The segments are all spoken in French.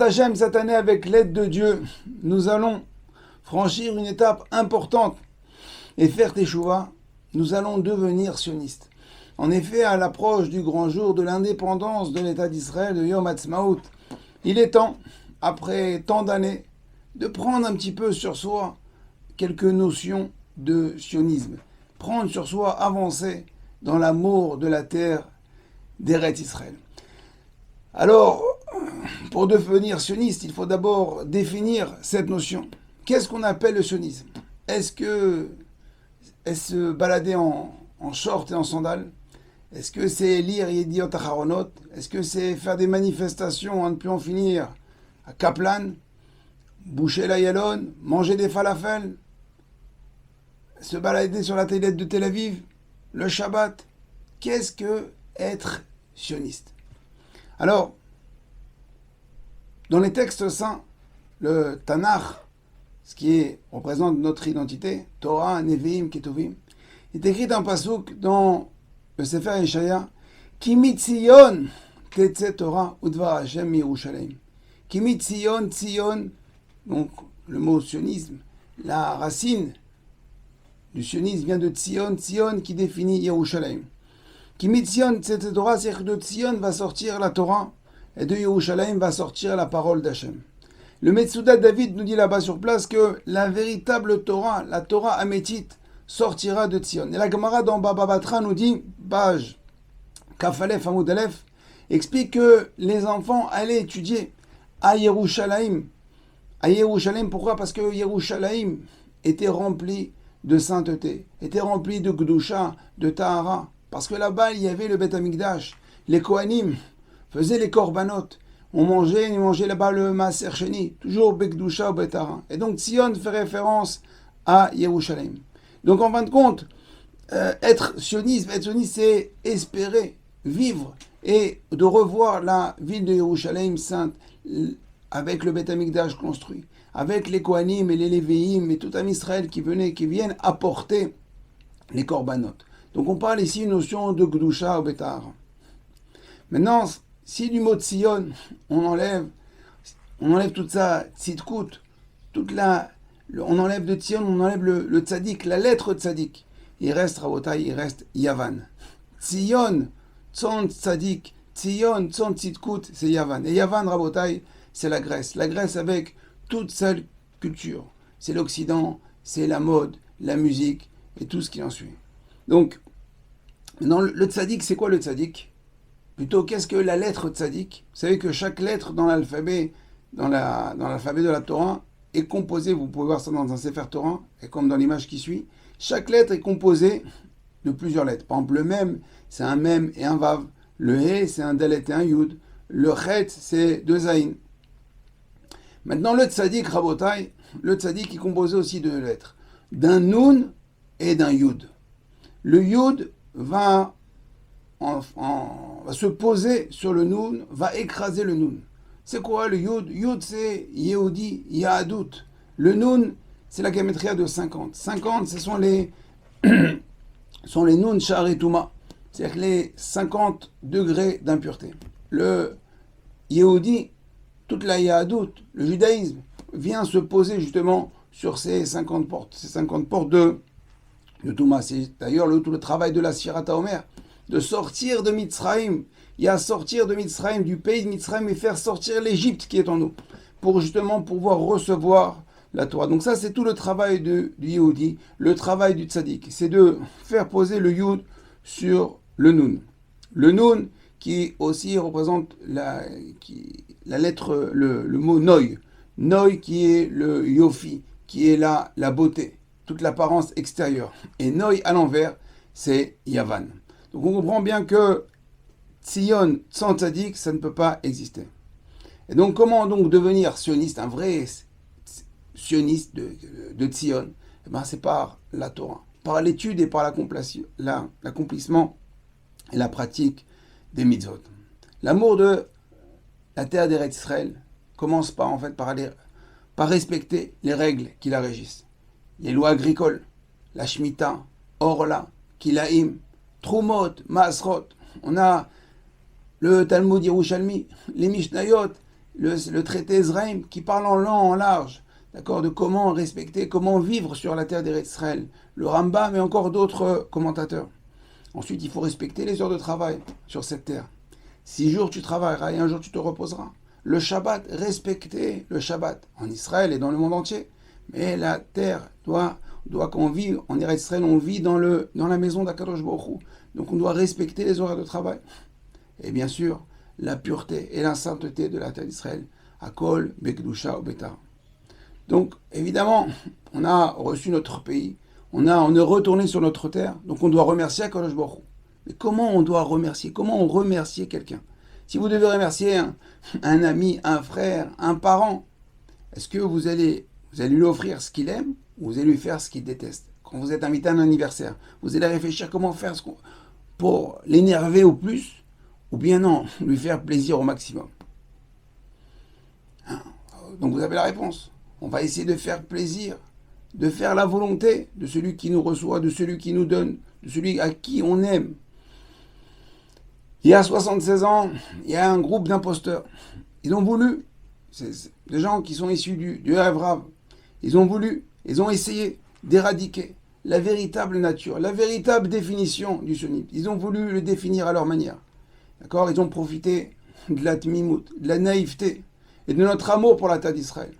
Hachem, cette année, avec l'aide de Dieu, nous allons franchir une étape importante et faire teshuva. Nous allons devenir sionistes. En effet, à l'approche du grand jour de l'indépendance de l'État d'Israël, de Yom Ha'atzmaut, il est temps, après tant d'années, de prendre un petit peu sur soi quelques notions de sionisme. Prendre sur soi, avancer dans l'amour de la terre d'Eretz Israël. Alors, pour devenir sioniste, il faut d'abord définir cette notion. Qu'est-ce qu'on appelle le sionisme? Est-ce se balader en short et en sandales? Est-ce que c'est lire Yediot Aharonot? Est-ce que c'est faire des manifestations à ne plus en finir à Kaplan? Boucher la Yalon? Manger des falafels? Se balader sur la tailette de Tel Aviv? Le Shabbat? Qu'est-ce que être sioniste? Alors, dans les textes saints, le Tanakh, ce qui représente notre identité, Torah, Nevi'im, Ketuvim, est écrit un pasouk dans le Sefer Yeshaya, Ki mitzion tetze Torah udvar Hashem Yerushalayim. Ki mitzion, Tzion, donc le mot sionisme, la racine du sionisme vient de Tzion, Tzion qui définit Yerushalayim. Ki mitzion tetze Torah, c'est-à-dire que de Tzion va sortir la Torah, et de Yerushalayim va sortir la parole d'Hachem. Le Metsuda David nous dit là-bas sur place que la véritable Torah, la Torah amétite, sortira de Tzion. Et la Gemara dans Baba Batra nous dit, page Kafalef Hamoud Aleph, explique que les enfants allaient étudier à Yerushalayim. À Yerushalayim, pourquoi? Parce que Yerushalayim était rempli de sainteté, était rempli de Gdusha, de Tahara. Parce que là-bas, il y avait le Beth Amikdash. Les Kohanim faisaient les korbanot. On mangeait là-bas le Maaser Sheni, toujours Bekdusha ou Betara. Et donc Tzion fait référence à Yerushalayim. Donc en fin de compte, être sioniste, c'est espérer vivre et de revoir la ville de Yerushalayim sainte avec le Beth Amikdash construit, avec les Kohanim et les Lévéim et tout un Israël qui viennent apporter les korbanot. Donc on parle ici une notion de Gdusha ou Betara. Maintenant, si du mot Tzion, on enlève toute ça, Tzidkut, on enlève de Tzion, on enlève le Tzadik, la lettre Tzadik. Il reste Rabotai, il reste Yavan. Tzion, Tzon Tzadik, Tzion, Tzon Tzidkut, c'est Yavan. Et Yavan, Rabotai, c'est la Grèce. La Grèce avec toute sa culture. C'est l'Occident, c'est la mode, la musique et tout ce qui en suit. Donc, maintenant, le Tzadik, c'est quoi le Tzadik? Plutôt, qu'est-ce que la lettre Tzadik? Vous savez que chaque lettre dans l'alphabet, dans l'alphabet de la Torah, est composée, vous pouvez voir ça dans un Sefer Torah, et comme dans l'image qui suit, chaque lettre est composée de plusieurs lettres. Par exemple, le Mem, c'est un Mem et un Vav. Le He, c'est un Dalet et un Yud. Le Chet, c'est deux Zayin. Maintenant, le Tzadik, Rabotai, le Tzadik est composé aussi de deux lettres, d'un Nun et d'un Yud. Le Yud va se poser sur le Nun, va écraser le Nun. C'est quoi le Yud? Yud, c'est Yehudi, Yahadut. Le Nun, c'est la gamétria de 50. 50, ce sont les Nun Sharetuma. C'est-à-dire les 50 degrés d'impureté. Le Yehudi, toute la Yahadut, le judaïsme, vient se poser justement sur ces 50 portes. Ces 50 portes de Touma. C'est d'ailleurs tout le travail de la Sirata Omer, de sortir de Mitzrayim. Il y a sortir de Mitzrayim, du pays de Mitzrayim, et faire sortir l'Égypte qui est en nous, pour justement pouvoir recevoir la Torah. Donc ça, c'est tout le travail du Yehudi, le travail du Tzadik. C'est de faire poser le Yud sur le Nun. Le Nun, qui aussi représente la lettre, le mot Noy. Noy qui est le Yofi, qui est la beauté, toute l'apparence extérieure. Et Noy à l'envers, c'est Yavan. Donc on comprend bien que Tzion sans Tzadik, ça ne peut pas exister. Et donc comment donc devenir sioniste, un vrai sioniste de Tzion? Eh bien, c'est par la Torah, par l'étude et par l'accomplissement et la pratique des mitzvot. L'amour de la terre d'Eretz Israël commence par respecter les règles qui la régissent. Les lois agricoles, la Shemitah, Orla, Kilaim, Trumot, Maasrot. On a le Talmud Yerushalmi, les Mishnayot, le traité Ezraïm qui parle en long, en large, d'accord, de comment respecter, comment vivre sur la terre d'Eretz Israël. Le Rambam et encore d'autres commentateurs. Ensuite, il faut respecter les heures de travail sur cette terre. 6 jours tu travailleras et un jour tu te reposeras. Le Shabbat, respecter le Shabbat en Israël et dans le monde entier. Mais la terre doit qu'on vive, en Eretz Israël, on vit dans la maison d'Akadosh Baruch Hu. Donc on doit respecter les horaires de travail. Et bien sûr, la pureté et la sainteté de la terre d'Israël. Akol, Bekdusha, Betar. Donc, évidemment, on a reçu notre pays, on est retourné sur notre terre, donc on doit remercier Akadosh Baruch Hu. Mais comment on doit remercier? Comment on remercie quelqu'un? Si vous devez remercier un ami, un frère, un parent, est-ce que vous allez lui offrir ce qu'il aime ou vous allez lui faire ce qu'il déteste? Quand vous êtes invité à un anniversaire, vous allez réfléchir comment faire pour l'énerver au plus, ou bien non, lui faire plaisir au maximum. Donc vous avez la réponse. On va essayer de faire plaisir, de faire la volonté de celui qui nous reçoit, de celui qui nous donne, de celui à qui on aime. Il y a 76 ans, il y a un groupe d'imposteurs. Ils ont voulu, c'est des gens qui sont issus du Erev Rav, ils ont essayé d'éradiquer la véritable nature, la véritable définition du sionisme. Ils ont voulu le définir à leur manière. D'accord? Ils ont profité de la tmimout, de la naïveté et de notre amour pour la terre d'Israël.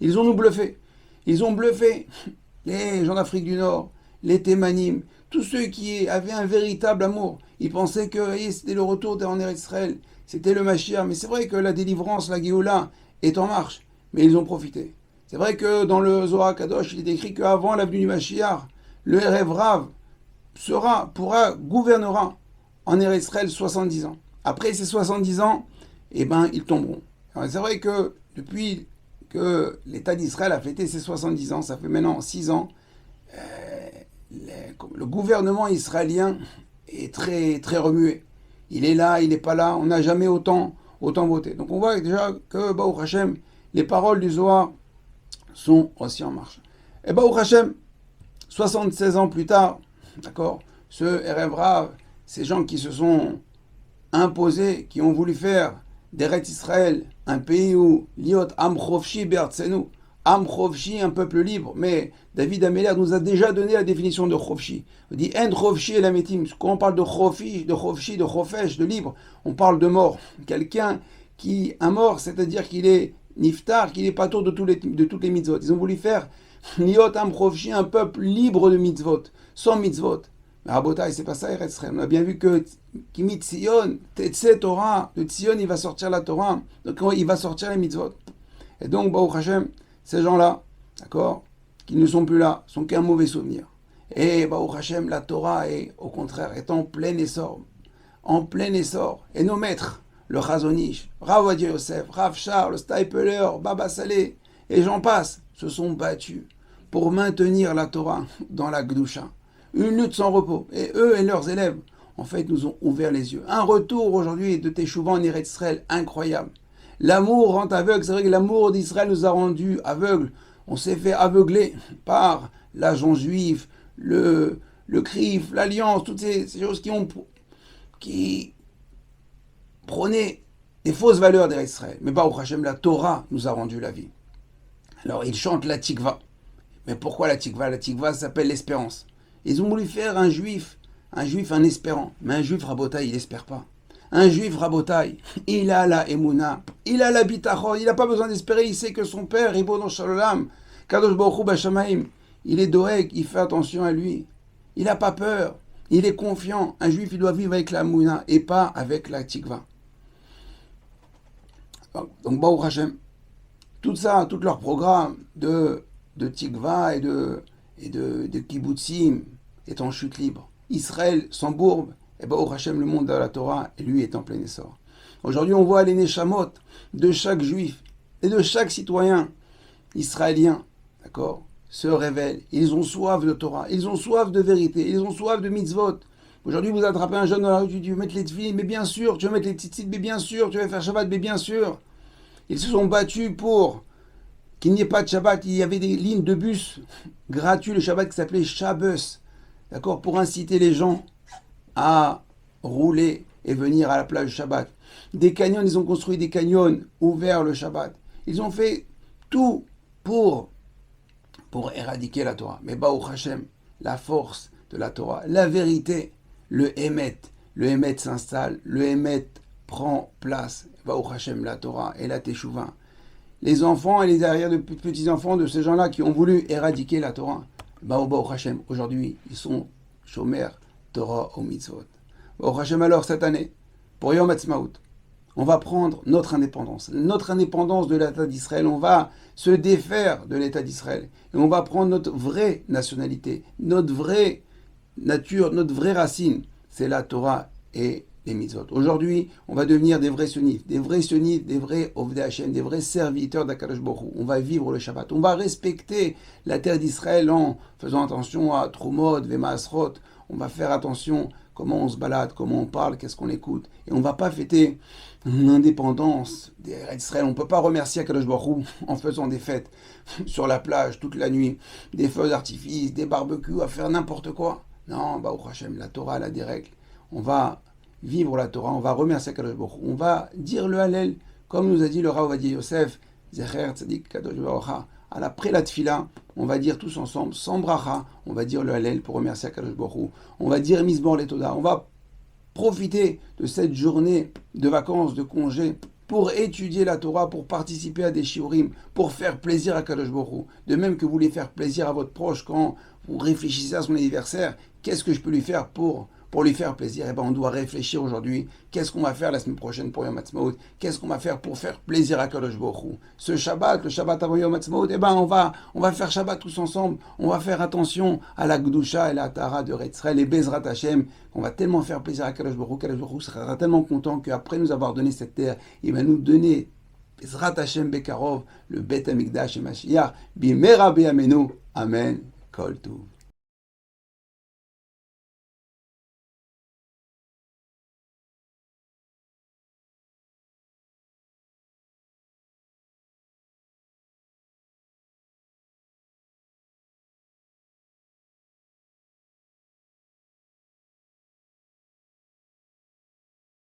Ils ont nous bluffé. Ils ont bluffé les gens d'Afrique du Nord, les Thémanim, tous ceux qui avaient un véritable amour. Ils pensaient que c'était le retour en Eretz Israël, c'était le Mashiach. Mais c'est vrai que la délivrance, la Géoula, est en marche. Mais ils ont profité. C'est vrai que dans le Zohar Kadosh, il est écrit qu'avant l'avenue du Mashiach, le Erev Rav gouvernera en Eretz Israël 70 ans. Après ces 70 ans, ils tomberont. Alors, c'est vrai que depuis que l'État d'Israël a fêté ses 70 ans, ça fait maintenant 6 ans, le gouvernement israélien est très, très remué. Il est là, il n'est pas là, on n'a jamais autant voté. Donc on voit déjà que, Baruch Hashem, les paroles du Zohar sont aussi en marche. Et Baruch Hashem, 76 ans plus tard, d'accord, ce Erev Rav, ces gens qui se sont imposés, qui ont voulu faire d'Eretz Israël un pays où liot am chofshi be'artzenu, am chofshi, un peuple libre. Mais David Améler nous a déjà donné la définition de chofshi. Il dit en chofshi et la metim. Quand on parle de chofshi, de chofesh, de libre, on parle de mort. Quelqu'un un mort, c'est-à-dire qu'il est niftar, qu'il est pas tour de toutes les mitzvot. Ils ont voulu faire liot am chofshi, un peuple libre de mitzvot, sans mitzvot. Mais Rabotai, c'est pas ça, Eretz Israël. On a bien vu que Kimi Tzion, Tetse Torah, de Tzion, il va sortir la Torah, donc il va sortir les mitzvot. Et donc, Baruch Hashem, ces gens-là, d'accord, qui ne sont plus là, sont qu'un mauvais souvenir. Et Baruch Hashem, la Torah est, au contraire, est en plein essor. En plein essor. Et nos maîtres, le Chazon Ish, Rav Ovadia Yosef, Rav Charles, le Stipler, Baba Saleh, et j'en passe, se sont battus pour maintenir la Torah dans la Gdusha. Une lutte sans repos. Et eux et leurs élèves, en fait, nous ont ouvert les yeux. Un retour aujourd'hui de Teshuvah en Eretz Israël incroyable. L'amour rend aveugle. C'est vrai que l'amour d'Israël nous a rendus aveugles. On s'est fait aveugler par l'agent juif, le CRIF, l'Alliance, toutes ces choses qui prônaient des fausses valeurs d'Eretz Israël. Mais Baruch Hashem, la Torah nous a rendu la vie. Alors, ils chantent la Tikva. Mais pourquoi la Tikva? La Tikva s'appelle l'espérance. Ils ont voulu faire un juif un espérant. Mais un juif rabotaï, il n'espère pas. Un juif rabotaï, il a la emuna, il a la bitachon, il n'a pas besoin d'espérer, il sait que son père, Ribono Shalom, Kadosh Baruch Hu Bashamaim, il est doeg, il fait attention à lui. Il n'a pas peur, il est confiant. Un juif, il doit vivre avec la emuna et pas avec la tikva. Donc, Baruch Hashem, tout ça, tout leur programme de tikva et de kibbutzim est en chute libre. Israël s'embourbe, et Baruch Hashem, le monde de la Torah, et lui est en plein essor. Aujourd'hui, on voit les neshamot de chaque juif et de chaque citoyen israélien, d'accord, se révèlent. Ils ont soif de Torah, ils ont soif de vérité, ils ont soif de mitzvot. Aujourd'hui, vous attrapez un jeune dans la rue, tu veux mettre les tefilines, mais bien sûr, tu veux mettre les tzitzit, mais bien sûr, tu veux faire Shabbat, mais bien sûr. Ils se sont battus pour qu'il n'y ait pas de Shabbat. Il y avait des lignes de bus gratuits, le Shabbat qui s'appelait Shabbos, d'accord, pour inciter les gens à rouler et venir à la plage Shabbat. Des canyons, ils ont construit des canyons ouverts le Shabbat. Ils ont fait tout pour éradiquer la Torah. Mais Baruch Hashem, la force de la Torah, la vérité, le Emet s'installe, le Emet prend place. Baruch Hashem, la Torah et la Teshuvah. Les enfants et les arrières de petits-enfants de ces gens-là qui ont voulu éradiquer la Torah, Baruch Hashem, aujourd'hui, ils sont Shomer, Torah ou Mitzvot. Baruch Hashem, alors, cette année, pour Yom Ha'atzmaut, on va prendre notre indépendance de l'État d'Israël, on va se défaire de l'État d'Israël, et on va prendre notre vraie nationalité, notre vraie nature, notre vraie racine, c'est la Torah et les mitzvot. Aujourd'hui, on va devenir des vrais sionistes, des vrais Ovdei Hashem, des vrais serviteurs d'Akadosh Baruch Hu. On va vivre le Shabbat, on va respecter la terre d'Israël en faisant attention à Trumot, Vemaasrot, on va faire attention comment on se balade, comment on parle, qu'est-ce qu'on écoute, et on ne va pas fêter l'indépendance d'Israël. On ne peut pas remercier Akadosh Baruch Hu en faisant des fêtes sur la plage toute la nuit, des feux d'artifice, des barbecues, à faire n'importe quoi. Non, Baruch Hashem, la Torah, elle a des règles. On va vivre la Torah, on va remercier Kadosh Baruch Hu, on va dire le Hallel, comme nous a dit le Rav Ovadia Yosef, Zecher Tzadik Kadosh Baruch Hu. Après la Tfila, on va dire tous ensemble, sans bracha, on va dire le Hallel pour remercier Kadosh Baruch Hu. On va dire Mizmor Letoda, on va profiter de cette journée de vacances, de congé, pour étudier la Torah, pour participer à des shiurim, pour faire plaisir à Kadosh Baruch Hu. De même que vous voulez faire plaisir à votre proche quand vous réfléchissez à son anniversaire, qu'est-ce que je peux lui faire pour lui faire plaisir? Eh bien, on doit réfléchir aujourd'hui. Qu'est-ce qu'on va faire la semaine prochaine pour Yom Ha'atzmaut? Qu'est-ce qu'on va faire pour faire plaisir à Kadosh Baruch Hu? Ce Shabbat, le Shabbat avant Yom Ha'atzmaut, eh bien, on va faire Shabbat tous ensemble. On va faire attention à la Gdusha et la Tara de Retzrel et Bezrat Hashem. On va tellement faire plaisir à Kadosh Baruch Hu. Kadosh Baruch Hu sera tellement content qu'après nous avoir donné cette terre, il va nous donner Bezrat Hashem Bekarov, le Bet Hamikdash et Mashiach. Bimera B'Yamenu. Amen. Kol Tuv.